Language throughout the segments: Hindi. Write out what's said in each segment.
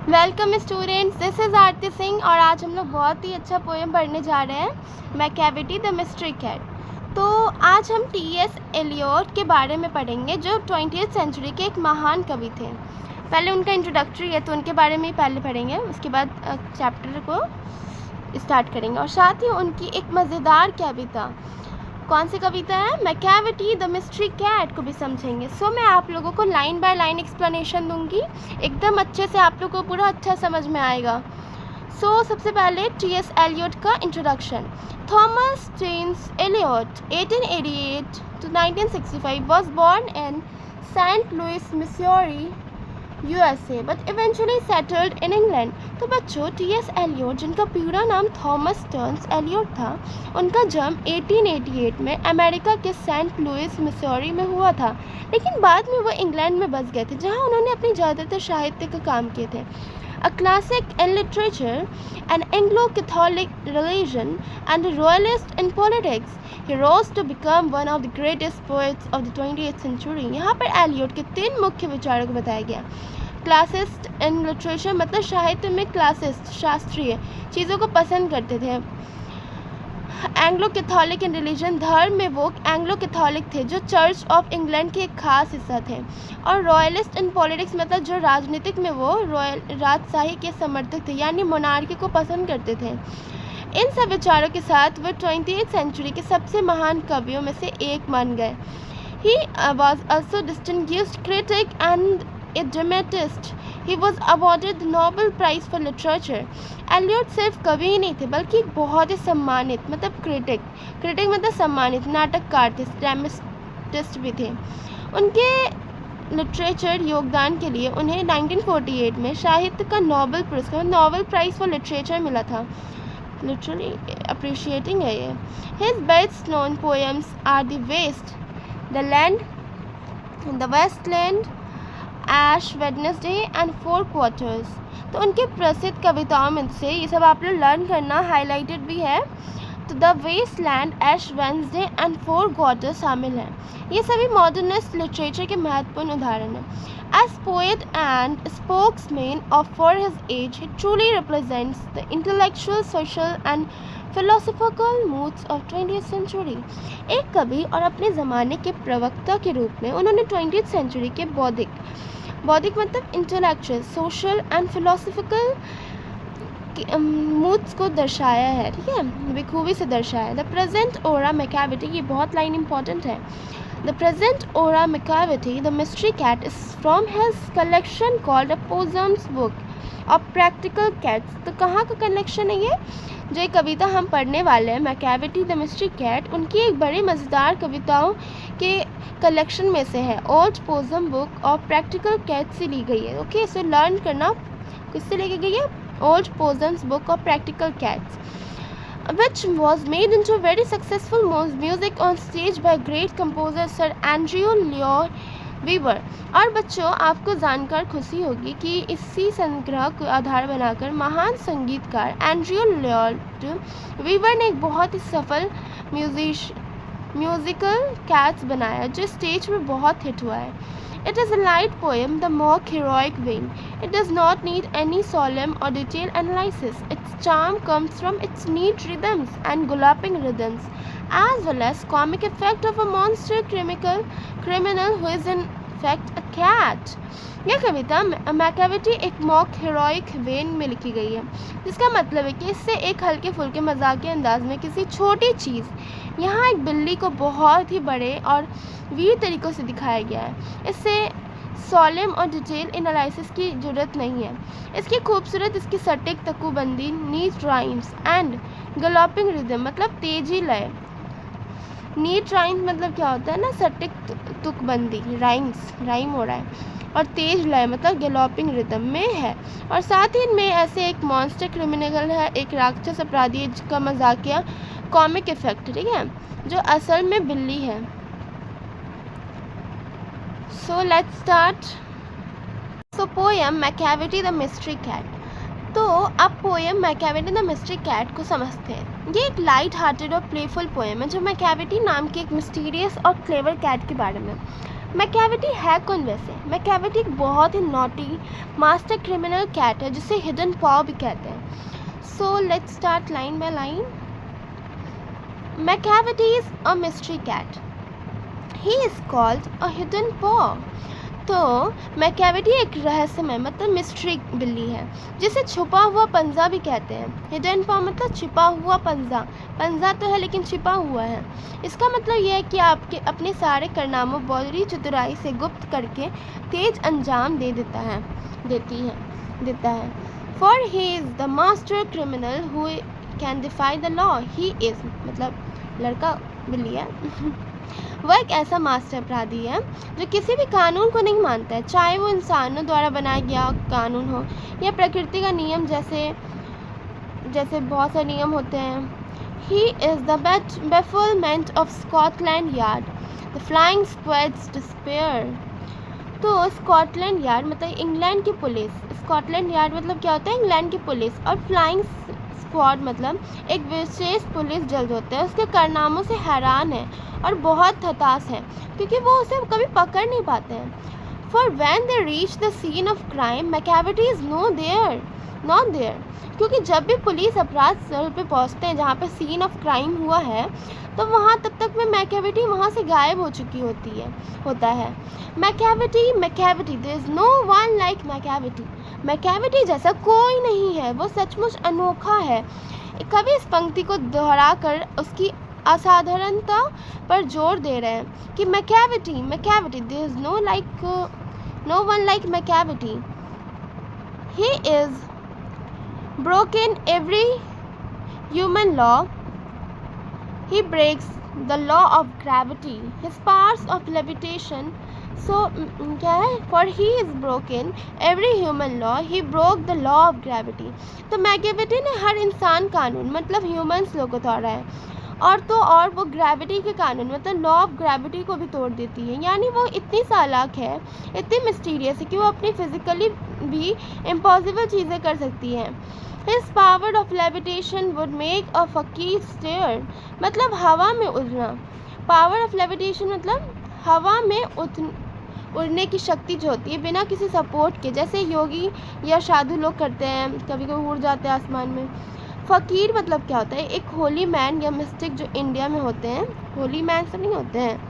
वेलकम स्टूडेंट्स, दिस इज़ आरती सिंह और आज हम लोग बहुत ही अच्छा पोएम पढ़ने जा रहे हैं, मैकेविटी द मिस्ट्री कैट। तो आज हम टी.एस. एलियट के बारे में पढ़ेंगे जो 20th सेंचुरी के एक महान कवि थे। पहले उनका इंट्रोडक्टरी है तो उनके बारे में ही पहले पढ़ेंगे, उसके बाद चैप्टर को स्टार्ट करेंगे। और साथ ही उनकी एक मज़ेदार कविता, कौन सी कविता है, मैकेविटी द मिस्ट्री कैट, को भी समझेंगे। सो मैं आप लोगों को लाइन बाय लाइन एक्सप्लेनेशन दूंगी, एकदम अच्छे से आप लोगों को पूरा अच्छा समझ में आएगा। सो सबसे पहले टी.एस. एलियट का introduction. Thomas James Eliot 1888 to 1965 was born in St. Louis, Missouri, USA, but eventually settled in England। तो बच्चों, टी.एस. एलियट जिनका पूरा नाम थॉमस टर्न्स एलियट था, उनका जन्म 1888 में अमेरिका के सेंट लुइस मिसौरी में हुआ था, लेकिन बाद में वो इंग्लैंड में बस गए थे जहाँ उन्होंने अपनी ज़्यादातर साहित्य का काम किए थे। A classic in literature, an Anglo-Catholic religion, and a royalist in politics, he rose to become one of the greatest poets of the 20th century। यहाँ पर एलियट के 3 मुख्य विचारों को बताया गया। क्लासिस्ट इन लिटरेचर मतलब साहित्य में क्लासिस्ट, शास्त्रीय चीज़ों को पसंद करते थे। एंग्लो कैथोलिक इन रिलीजन, धर्म में वो एंग्लो कैथोलिक थे जो चर्च ऑफ इंग्लैंड के एक खास हिस्सा थे। और रॉयलिस्ट इन पॉलिटिक्स मतलब जो राजनीतिक में वो रॉयल राजशाही के समर्थक थे, यानी मोनार्की को पसंद करते थे। इन सब विचारों के साथ वे 20th सेंचुरी के सबसे महान कवियों में से एक मान गए। He was also distinguished critic and a dramatist। He was awarded the Nobel Prize for Literature। Eliot सिर्फ कवि ही नहीं थे बल्कि एक बहुत ही सम्मानित मतलब क्रिटिक मतलब सम्मानित नाटककार थे, ड्रामेटिस्ट भी थे। उनके लिटरेचर योगदान के लिए उन्हें 1948 में साहित्य का नोबेल पुरस्कार, नोबेल प्राइज़ फॉर लिटरेचर मिला था। लिटरली अप्रिशिएटिंग है ये। His best known poems are The Waste, The Land, The Westland, Ash Wednesday and Four Quarters। तो उनके प्रसिद्ध कविताओं में से ये सब आप लोग लर्न करना, हाईलाइटेड भी है। तो the Waste Land, Ash Wednesday and Four Quartets शामिल हैं। ये सभी मॉडर्निस्ट लिटरेचर के महत्वपूर्ण उदाहरण हैं। As poet and spokesman of for his age, he truly represents the intellectual, social and philosophical moods of 20th century. एक कवि और अपने ज़माने के प्रवक्ता के रूप में उन्होंने 20th सेंचुरी के बौद्धिक मतलब intellectual, social and philosophical moods को दर्शाया है, ठीक है, बखूबी से दर्शाया। द प्रेजेंट ओरा मैकेविटी, ये बहुत लाइन इंपॉर्टेंट है। The present aura Macavity the Mystery cat is from his collection called a पोजम्स book of practical cats. तो कहाँ का कलेक्शन है ये, जो एक कविता हम पढ़ने वाले हैं, मैकेविटी द मिस्ट्री कैट, उनकी एक बड़ी मज़ेदार कविताओं के कलेक्शन में से है। Old पोजम book of practical cat से ली गई है। ओके, सो लर्न करना, किससे लेके गई है, old पोजम्स book of practical cats, which was made into a very successful music on stage by great composer Sir Andrew Lloyd Webber। और बच्चों, आपको जानकर खुशी होगी कि इसी संग्रह को आधार बनाकर महान संगीतकार एंड्रयू लॉयड वीवर ने एक बहुत ही सफल म्यूजिकल कैट्स बनाया जो स्टेज पर बहुत हिट हुआ है। It is a light poem, the mock heroic vein। It does not need any solemn or detailed analysis। Its charm comes from its neat rhythms and galloping rhythms, as well as comic effect of a monster criminal who is in fact a cat। यह कविता मैकेविटी एक मॉक हीरोइक वेन में लिखी गई है, जिसका मतलब है कि इससे एक हल्के फुल्के मजाकिया अंदाज में किसी छोटी चीज़, यहाँ एक बिल्ली को बहुत ही बड़े और वीर तरीक़ों से दिखाया गया है। इससे सॉलेम और डिटेल एनालिसिस की ज़रूरत नहीं है। इसकी खूबसूरत, इसकी सटीक तकूबंदी, नीट राइम्स एंड गलोपिंग रिदम मतलब तेजी लय। नीट राइम्स मतलब क्या होता है ना, सटीक तुकबंदी, राइम हो रहा है, और तेज लय मतलब गलोपिंग रिदम में है। और साथ ही इनमें ऐसे एक मॉन्स्टर क्रिमिनल है, एक राक्षस अपराधी जिसका मजाकिया कॉमिक इफेक्ट, ठीक है, जो असल में बिल्ली है। So let's start. So poem Macavity the Mystery Cat. तो अब poem Macavity the Mystery Cat को समझते हैं। ये एक लाइट हार्टेड और प्लेफुल पोएम है जो मैकेविटी नाम की एक मिस्टीरियस और क्लेवर कैट के बारे में। मैकैविटी है कौन वैसे? मैकैविटी एक बहुत ही नॉटी मास्टर क्रिमिनल कैट है जिसे हिडन पॉ भी कहते हैं। सो let's start line by line. मैकैविटी is a mystery cat. He is called a hidden पॉ। तो मैकैविटी एक रहस्यमय मतलब मिस्ट्री बिल्ली है जिसे छुपा हुआ पंजा भी कहते हैं। हिडन पॉ मतलब छिपा हुआ पंजा। पंजा तो है लेकिन छिपा हुआ है। इसका मतलब यह है कि आपके अपने सारे कारनामों बड़ी चतुराई से गुप्त करके तेज अंजाम देता है। For he is the master criminal who can defy the law. He is मतलब लड़का बिल्ली है वह एक ऐसा मास्टर अपराधी है जो किसी भी कानून को नहीं मानता है, चाहे वो इंसानों द्वारा बनाया गया कानून हो या प्रकृति का नियम जैसे बहुत से नियम होते हैं। ही is the बेफुलमेंट of Scotland yard, the flying squads despair. तो स्कॉटलैंड यार्ड मतलब इंग्लैंड की पुलिस। स्कॉटलैंड यार्ड मतलब क्या होता है? इंग्लैंड की पुलिस। और फ्लाइंग स्क्वाड मतलब एक विशेष पुलिस जल्द होता है, उसके कारनामों से हैरान है और बहुत हताश है क्योंकि वो उसे कभी पकड़ नहीं पाते हैं। For when they reach the scene of crime मैकैविटी is not there. क्योंकि जब भी पुलिस अपराध स्थल पे पहुंचते हैं जहाँ पे सीन ऑफ क्राइम हुआ है तो वहाँ तब तक में मैकैविटी वहाँ से गायब हो चुकी होता है। मैकैविटी there is no one like मैकैविटी। मैकैविटी जैसा कोई नहीं है, वो सचमुच अनोखा है। कवि इस पंक्ति को दोहराकर उसकी असाधारणता पर जोर दे रहे हैं कि मैकैविटी there is no one like मैकैविटी। He is broken every human law. He breaks the law of gravity, his powers of levitation. So क्या है? For he is broken every human law. He broke the law of gravity. तो मैकैविटी ने हर इंसान कानून मतलब ह्यूमंस लॉ को तोड़ा है और वो ग्रेविटी के कानून मतलब लॉ ऑफ ग्रेविटी को भी तोड़ देती है। यानी वो इतनी चालाक है, इतनी मिस्टीरियस है कि वो अपनी फिजिकली भी इम्पॉसिबल चीज़ें कर सकती है। His power of levitation would make a fakir stare. मतलब हवा में उड़ना। पावर ऑफ लेविटेशन मतलब हवा में उड़ने की शक्ति जो होती है बिना किसी सपोर्ट के, जैसे योगी या साधु लोग करते हैं, कभी कभी उड़ जाते हैं आसमान में। फ़कीर मतलब क्या होता है? एक होली मैन या मिस्टिक जो इंडिया में होते हैं, होली मैन से नहीं होते हैं।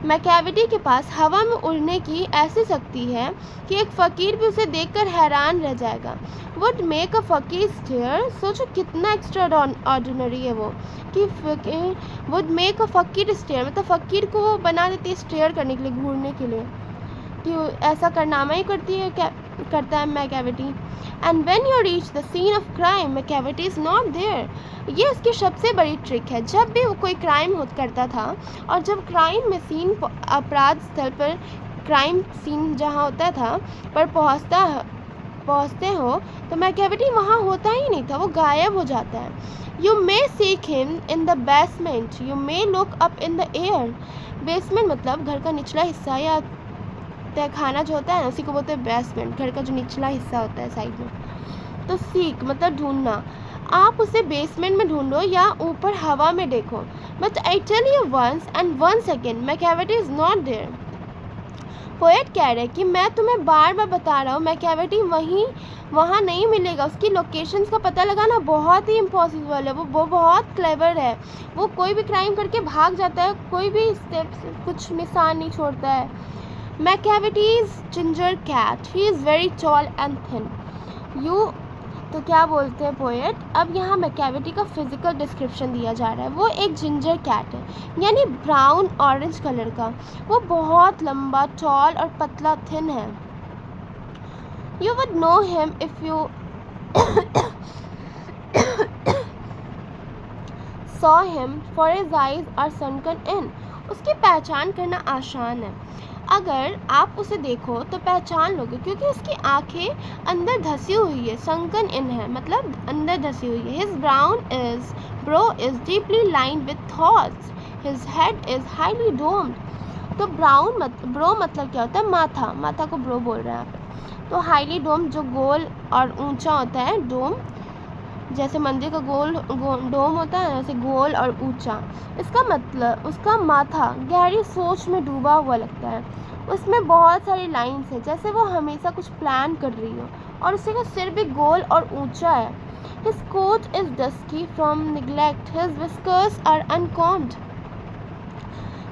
मैकैविटी के पास हवा में उड़ने की ऐसी शक्ति है कि एक फ़कीर भी उसे देखकर हैरान रह जाएगा। वुड मेक अ फ़कीर स्टेयर। सोचो कितना एक्स्ट्रा ऑर्डिनरी है वो कि वुड मेक अ फ़कीर स्टेयर मतलब फ़कीर को वो बना देती है स्टेयर करने के लिए, घूरने के लिए, कि ऐसा कारनामा ही करता है मैकैविटी। And when you reach the scene of crime मैकैविटी is not there. ये उसकी सबसे बड़ी ट्रिक है। जब भी वो कोई क्राइम करता था और जब क्राइम में सीन अपराध स्थल पर क्राइम सीन जहाँ होता था पर पहुँचते हो तो मैकैविटी वहाँ होता ही नहीं था, वो गायब हो जाता है। You may seek him in the basement, you may look up in the air. Basement मतलब घर का निचला हिस्सा या तहखाना जो होता है ना उसी को बोलते हैं बेसमेंट, घर का जो निचला हिस्सा होता है साइड में। तो सीक मतलब ढूंढना, आप उसे बेसमेंट में ढूंढो या ऊपर हवा में देखो। But I tell you once and once again मैकैविटी is not there. Poet कह रहे हैं कि मैं तुम्हें बार बार बता रहा हूँ मैकैविटी वहाँ नहीं मिलेगा। उसकी लोकेशंस का पता लगाना बहुत ही इम्पॉसिबल है। वो बहुत क्लेवर है, वो कोई भी क्राइम करके भाग जाता है, कोई भी स्टेप्स कुछ निशान नहीं छोड़ता है। मैकैविटीज़ ginger cat, he is very tall and thin. तो क्या बोलते हैं पोएट? अब यहाँ मैकैविटी का फिजिकल डिस्क्रिप्शन दिया जा रहा है। वो एक जिंजर कैट है यानी ब्राउन ऑरेंज कलर का। वो बहुत लंबा, टॉल और पतला, थिन है। You would know him if you saw him for his eyes are सनकन इन। उसकी पहचान करना आसान है। अगर आप उसे देखो तो पहचान लोगे क्योंकि उसकी आंखें अंदर धसी हुई है। संकन इन है मतलब अंदर धसी हुई है। His bro is deeply lined with thoughts, his head is highly doomed. तो ब्रो मतलब क्या होता है? माथा को ब्रो बोल रहे हैं आप। तो हाईली डोम जो गोल और ऊंचा होता है, डोम जैसे मंदिर का डोम होता है वैसे गोल और ऊंचा। इसका मतलब उसका माथा गहरी सोच में डूबा हुआ लगता है। उसमें बहुत सारी लाइन्स है जैसे वो हमेशा कुछ प्लान कर रही हो, और उसी का सिर भी गोल और ऊंचा है। His coat is dusky from neglect. His whiskers are uncombed.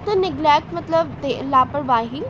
तो निगलेक्ट मतलब लापरवाही,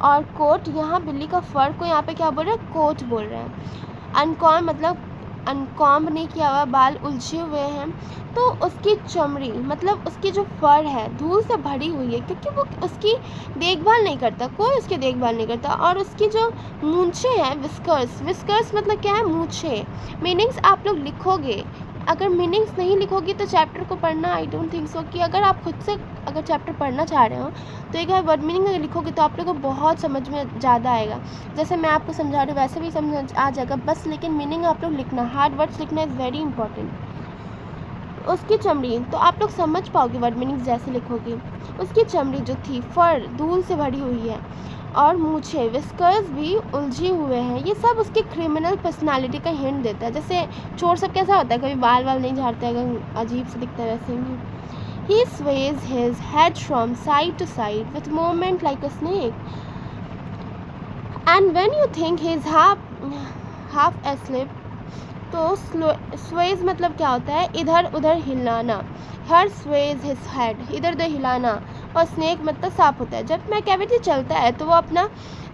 और कोट यहाँ बिल्ली का फर को यहाँ पे क्या बोल रहे हैं, कोट बोल रहे हैं। अनकॉम मतलब अनकॉम्ब नहीं किया हुआ, बाल उलझे हुए हैं। तो उसकी चमड़ी मतलब उसकी जो फर है धूल से भरी हुई है, क्योंकि वो उसकी देखभाल नहीं करता, कोई उसकी देखभाल नहीं करता। और उसकी जो मूंछें हैं, विस्कर्स मतलब क्या है, मूंछें। मीनिंग्स आप लोग लिखोगे, अगर मीनिंग्स नहीं लिखोगी तो चैप्टर को पढ़ना आई डोंट थिंक सो कि अगर आप खुद से अगर चैप्टर पढ़ना चाह रहे हो तो एक वर्ड मीनिंग अगर लिखोगे तो आप लोग को बहुत समझ में ज़्यादा आएगा। जैसे मैं आपको समझा रही हूँ वैसे भी समझ आ जाएगा, बस लेकिन मीनिंग आप लोग लिखना, हार्ड वर्ड्स लिखना इज़ वेरी इंपॉर्टेंट। उसकी चमड़ी तो आप लोग समझ पाओगे वर्ड मीनिंग जैसे लिखोगे। उसकी चमड़ी जो थी फर धूल से भरी हुई है, और मूछे विस्कर्स भी उलझे हुए हैं। ये सब उसकी क्रिमिनल पर्सनालिटी का हिंट देता है। जैसे चोर सब कैसा होता है, कभी बाल नहीं झाड़ता है, अजीब से दिखता है, वैसे ही he sways his head from side to side with movement like a snake, and when you think he is half asleep, तो sways मतलब क्या होता है, इधर उधर हिलाना। हर sways his head, इधर उधर हिलाना, और स्नेक मतलब सांप होता है। जब मैकैविटी चलता है तो वो अपना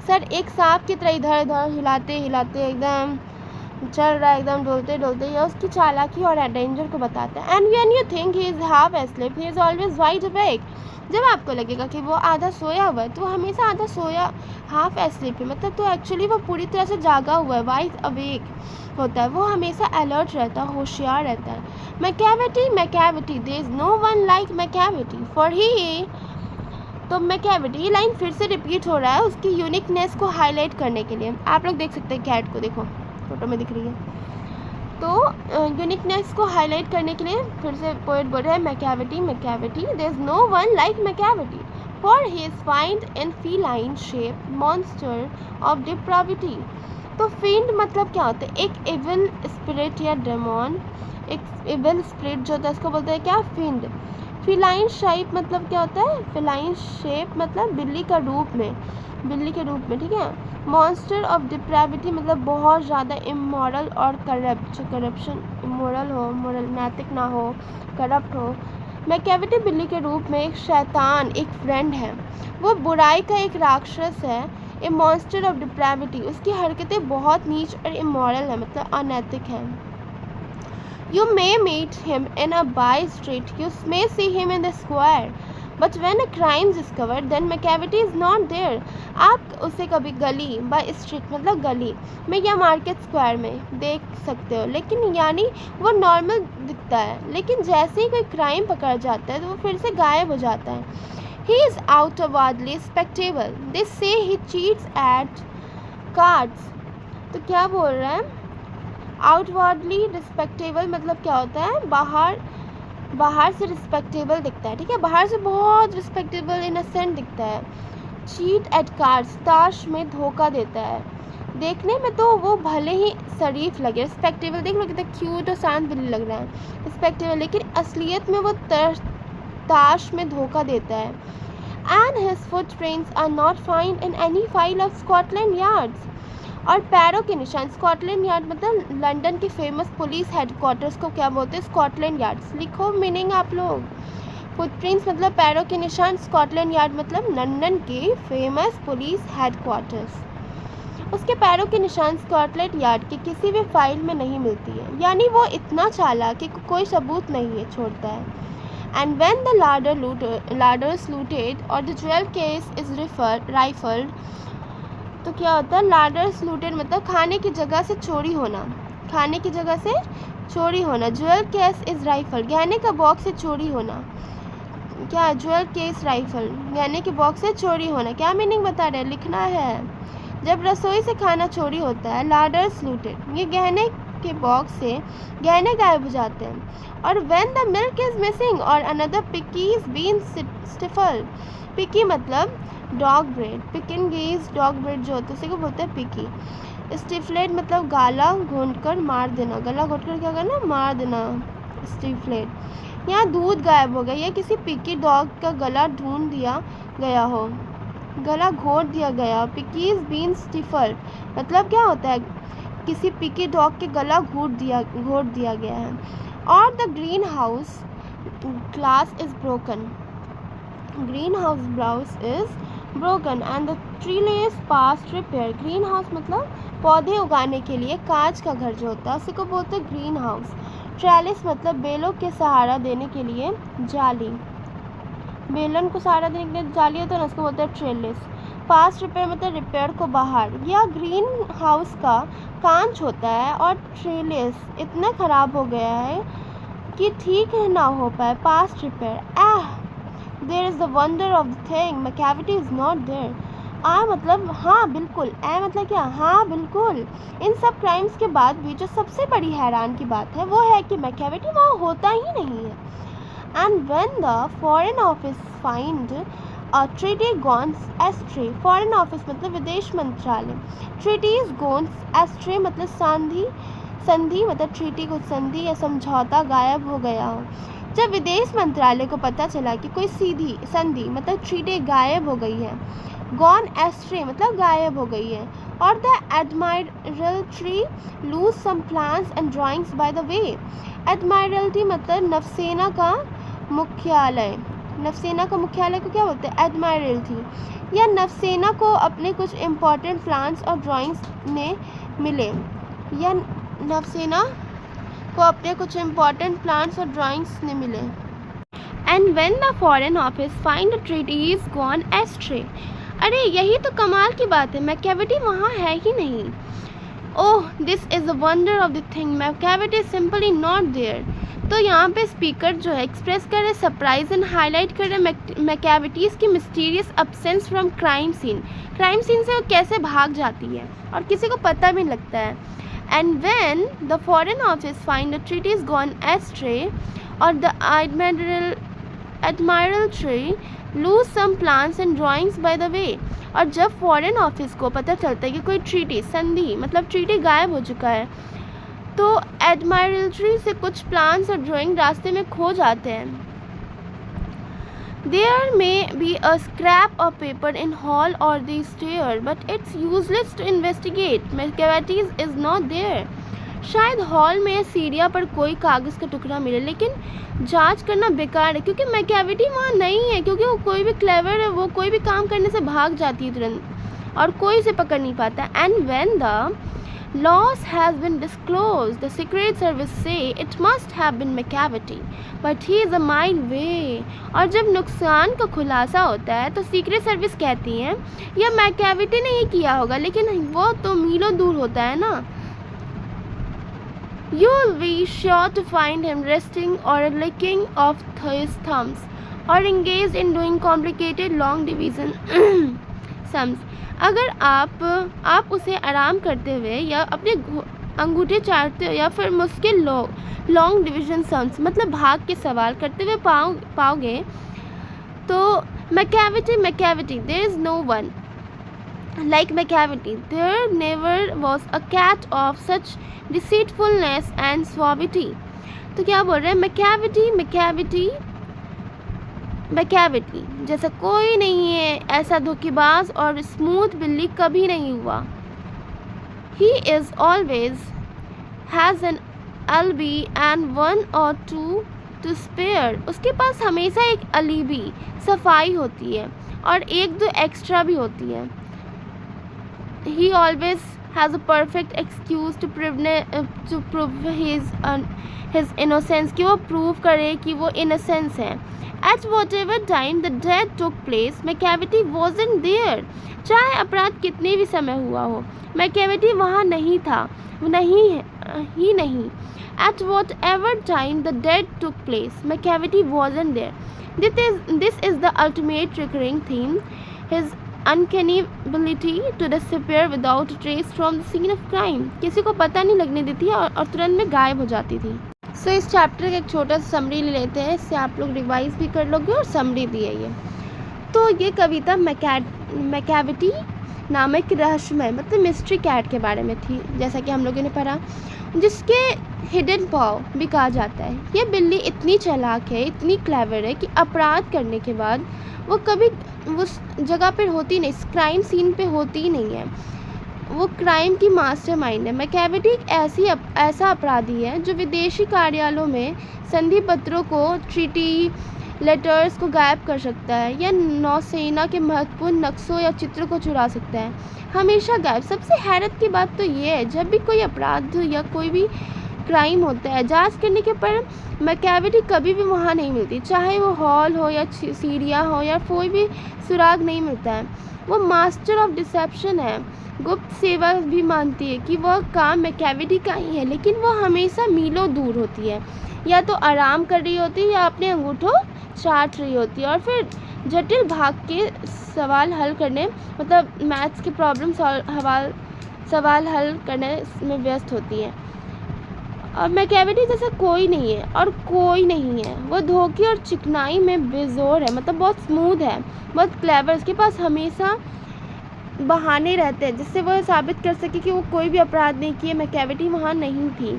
सर एक सांप की तरह इधर उधर हिलाते हिलाते एकदम चल रहा है, एकदम डोलते डोलते, यह उसकी चालाकी और डेंजर को बताता है। And when you think he is half asleep he is always wide awake. जब आपको लगेगा कि वो आधा सोया हुआ है तो वो हमेशा आधा सोया, हाफ एस्लीप है मतलब तो एक्चुअली वो पूरी तरह से जागा हुआ है, वाइड अवेक होता है। वो हमेशा अलर्ट रहता है, होशियार रहता है। मैकैविटी there is no one like मैकैविटी for he. तो मैकैविटी, ये लाइन फिर से रिपीट हो रहा है उसकी यूनिकनेस को हाईलाइट करने के लिए। आप लोग देख सकते हैं कैट को, देखो फोटो में दिख रही है। तो यूनिकनेस को हाईलाइट करने के लिए फिर से पोएट बोल रहा है मैकैविटी there is no one like मैकैविटी for he is find in feline shape monster of depravity. तो फिंड मतलब क्या होता है, एक इविल स्पिरिट या डेमोन, एक इविल स्पिरिट जो होता है इसको बोलते हैं क्या, फिंड। फिलाइन शेप मतलब क्या होता है, फिलाइन शेप मतलब बिल्ली के रूप में, ठीक है। मॉन्स्टर ऑफ डिप्राविटी मतलब बहुत ज़्यादा इमोरल और करप्ट, जो करप्शन इमोरल हो, मोरल नैतिक ना हो, करप्ट हो। मैकैविटी बिल्ली के रूप में एक शैतान, एक फ्रेंड है। वो बुराई का एक राक्षस है। ए मॉन्स्टर ऑफ डिप्राविटी, उसकी हरकतें बहुत नीच और इमोरल है मतलब अनैतिक है। You may meet him in a by street, you may see him in the square, but when a crime is discovered, then McCavity is not there. आप उसे कभी गली, by street मतलब गली में या मार्केट स्क्वायर में देख सकते हो, लेकिन यानी वो नॉर्मल दिखता है, लेकिन जैसे ही कोई क्राइम पकड़ जाता है तो वो फिर से गायब हो जाता है। He is outwardly respectable. They say he cheats at cards. तो क्या बोल रहा है, आउटवर्डली रिस्पेक्टेबल मतलब क्या होता है, बाहर से रिस्पेक्टेबल दिखता है, ठीक है, बाहर से बहुत रिस्पेक्टेबल इनोसेंट दिखता है। चीट एट कार्ड्स, ताश में धोखा देता है। देखने में तो वो भले ही शरीफ लगे, रिस्पेक्टेबल, देख लो कितना क्यूट और शांत बिल्ली लग रहा है, रिस्पेक्टेबल, लेकिन असलियत में वो ताश में धोखा देता है। And his footprints are not find in any file of Scotland Yards. और पैरों के निशान, स्कॉटलैंड यार्ड मतलब लंदन के फेमस पुलिस हेडक्वार्टर्स को क्या बोलते हैं, स्कॉटलैंड यार्ड्स। लिखो मीनिंग आप लोग। फुटप्रिंट्स मतलब पैरों के निशान, स्कॉटलैंड यार्ड मतलब लंदन के फेमस पुलिस हेडक्वार्टर्स। उसके पैरों के निशान स्कॉटलैंड यार्ड की किसी भी फाइल में नहीं मिलती है, यानी वो इतना चालाक कि कोई सबूत नहीं है छोड़ता है। And when the larders looted or the jewel case is rifled, तो क्या होता है, लाडर्स लूटेड मतलब खाने की जगह से चोरी होना, ज्वेल केस इज राइफल, गहने का बॉक्स से चोरी होना, क्या ज्वेल केस राइफल, गहने के बॉक्स से चोरी होना, क्या मीनिंग बता रहे हैं, लिखना है। जब रसोई से खाना चोरी होता है, लाडर्स लूटेड, ये गहने के बॉक्स से गहने गायब हो जाते हैं। और when the milk is missing और another picky is been stifle, पिकी मतलब डॉग ब्रेड, पिकिंगीज डॉग ब्रेड जो होता है उसी को बोलते हैं पिकी, स्टिफलेट मतलब गाला घोंटकर मार देना, गला घोंटकर क्या करना, मार देना, स्टिफलेट। यहाँ दूध गायब हो गया, या किसी पिकी डॉग का गला ढूंढ दिया गया हो, गला घोट दिया गया। पिकीज बीन स्टिफल्ड मतलब क्या होता है, किसी पिकी डॉग के गला घोट दिया गया है। और the green house glass is broken, green house glass is broken and the treeless past repair. Green house मतलब पौधे उगाने के लिए कांच का घर जो होता है उसी को बोलते हैं ग्रीन हाउस। ट्रेलिस मतलब बेलों के सहारा देने के लिए जाली, बेलन को सहारा देने के लिए जाली होता है ना, उसको बोलते हैं ट्रेलिस। पास्ट रिपेयर मतलब रिपेयर को बाहर। यह ग्रीन हाउस का कांच होता है और ट्रेलिस इतना ख़राब हो गया है कि ठीक ना हो पाए। Past repair there is the wonder of the thing Macavity is not there. मतलब हाँ बिल्कुल, मतलब क्या, हाँ बिल्कुल। इन सब क्राइम्स के बाद भी जो सबसे बड़ी हैरान की बात है वो है कि माय कैविटी वहाँ होता ही नहीं है। And when the foreign office find a treaty gone ashtray, foreign office मतलब विदेश मंत्रालय, ट्रीटीज गॉन एस्ट्रे मतलब संधि मतलब ट्रीटी को संधि या समझौता गायब हो गया हो। जब विदेश मंत्रालय को पता चला कि कोई संधि मतलब ट्रीटी गायब हो गई है, गॉन एस्ट्रे मतलब गायब हो गई है, और the एडमायरल्टी lose some plans and drawings by the way. एडमायरल्टी मतलब नौसेना का मुख्यालय, नौसेना का मुख्यालय को क्या बोलते हैं, एडमायरल्टी। या नौसेना को अपने कुछ इम्पोर्टेंट प्लान्स और ड्राइंग्स ने मिले, या नौसेना को अपने कुछ इम्पोर्टेंट प्लान्स और ड्राइंग्स ने मिले। And when the foreign office find the treaty is gone ashtray, अरे यही तो कमाल की बात है, माय कैविटी वहाँ है ही नहीं। Oh this is the wonder of the thing, Macavity is simply not there. तो यहाँ पे स्पीकर जो है एक्सप्रेस कर रहे, सरप्राइज एंड हाईलाइट कर रहे माय कैविटीज़ की mysterious absence from crime scene. Crime scene से वो कैसे भाग जाती है और किसी को पता भी नहीं लगता है। And when the foreign office find the treaty is gone ashtray और the एडमायरल्टी lose some plans and drawings by the way. और जब फॉरेन ऑफिस को पता चलता है कि कोई ट्रीटी संधि मतलब ट्रीटी गायब हो चुका है, तो एडमायरल्टी से कुछ प्लान्स और ड्राइंग रास्ते में खो जाते हैं। There may be a scrap of paper in hall or the stair, but it's useless to investigate. My cavities is not there. शायद हॉल में या सीढ़िया पर कोई कागज़ का टुकड़ा मिले, लेकिन जांच करना बेकार है क्योंकि माय कैविटी वहाँ नहीं है। क्योंकि वो कोई भी क्लेवर है, वो कोई भी काम करने से भाग जाती है तुरंत और कोई इसे पकड़ नहीं पाता। And when the loss has been disclosed, the secret service say it must have been my cavity, but he is a mile away. और जब नुकसान का खुलासा होता है तो सीक्रेट सर्विस कहती है यह माय कैविटी ने ही किया होगा, लेकिन वो तो मीलों दूर होता है ना। You'll be sure to find him resting or licking off his thumbs or engaged in doing complicated long division sums. अगर आप उसे आराम करते हुए या अपने अंगूठे चाटते हुए या फिर मुश्किल लॉन्ग डिवीजन सम्स मतलब भाग के सवाल करते हुए पाओगे। तो Macavity there is no one like my cavity. There never was a cat of such deceitfulness and suavity. तो क्या बोल रहे हैं, मैं कैविटी जैसा कोई नहीं है, ऐसा धोखेबाज और स्मूथ बिल्ली कभी नहीं हुआ। He is always has an alibi and one or two to spare. उसके पास हमेशा एक अलीबी सफाई होती है और एक दो एक्स्ट्रा भी होती है। He always has a perfect excuse to prove his innocence, कि वो प्रूव करे कि वो innocence है। At whatever time the death took place, my cavity wasn't there. चाहे अपराध कितने भी समय हुआ हो, my cavity वहाँ नहीं था, नहीं। At whatever time the death took place, my cavity wasn't there. This is the ultimate recurring theme, his uncanny ability to disappear without a trace from the scene of crime. किसी को पता नहीं लगने देती है और तुरंत में गायब हो जाती थी। सो इस चैप्टर का एक छोटा सा समरी ले लेते हैं, इससे आप लोग रिवाइज भी कर लोगे और समरी भी है ये। तो ये कविता मैकेविटी नाम एक रहस्यमय मतलब मिस्ट्री कैट के बारे में थी, जैसा कि हम लोगों ने पढ़ा, जिसके हिडन पाव भी कहा जाता है। ये बिल्ली इतनी चालाक है, इतनी क्लेवर है कि अपराध करने के बाद वो कभी उस जगह पर होती नहीं, क्राइम सीन पे होती ही नहीं है। वो क्राइम की मास्टरमाइंड है। मैकैविटी एक ऐसा अपराधी है जो विदेशी कार्यालयों में संधि पत्रों को, ट्रीटी लेटर्स को गायब कर सकता है, या नौसेना के महत्वपूर्ण नक्शों या चित्रों को चुरा सकता है, हमेशा गायब। सबसे हैरत की बात तो ये है, जब भी कोई अपराध या कोई भी क्राइम होता है, जांच करने के पर मैकैविटी कभी भी वहाँ नहीं मिलती, चाहे वो हॉल हो या सीढ़ियाँ हो या कोई भी सुराग नहीं मिलता है। वो मास्टर ऑफ डिसेप्शन है। गुप्त सेवा भी मानती है कि वह काम मैकैविटी का ही है, लेकिन वो हमेशा मीलों दूर होती है, या तो आराम कर रही होती है या अपने अंगूठों चाट रही होती है, और फिर जटिल भाग के सवाल हल करने मतलब मैथ्स के सवाल हल करने में व्यस्त होती है। और मैकैविटी जैसा कोई नहीं है और कोई नहीं है। वो धोखे और चिकनाई में बेजोर है, मतलब बहुत स्मूथ है, बहुत क्लेवर। उसके पास हमेशा बहाने रहते हैं जिससे वह साबित कर सके कि वो कोई भी अपराध नहीं किए, मैकैविटी वहाँ नहीं थी।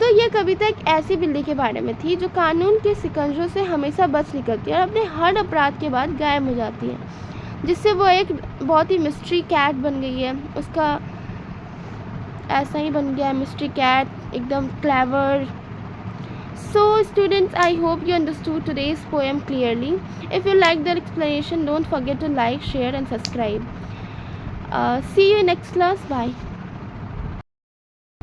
तो ये कविता एक ऐसी बिल्ली के बारे में थी जो कानून के शिकंजों से हमेशा बच निकलती है और अपने हर अपराध के बाद गायब हो जाती है, जिससे वो एक बहुत ही मिस्ट्री कैट बन गई है। उसका ऐसा ही बन गया है, मिस्ट्री कैट, एकदम clever. So students, I hope you understood today's poem clearly. If you like the explanation, don't forget to like, share and subscribe. See you in next class. Bye.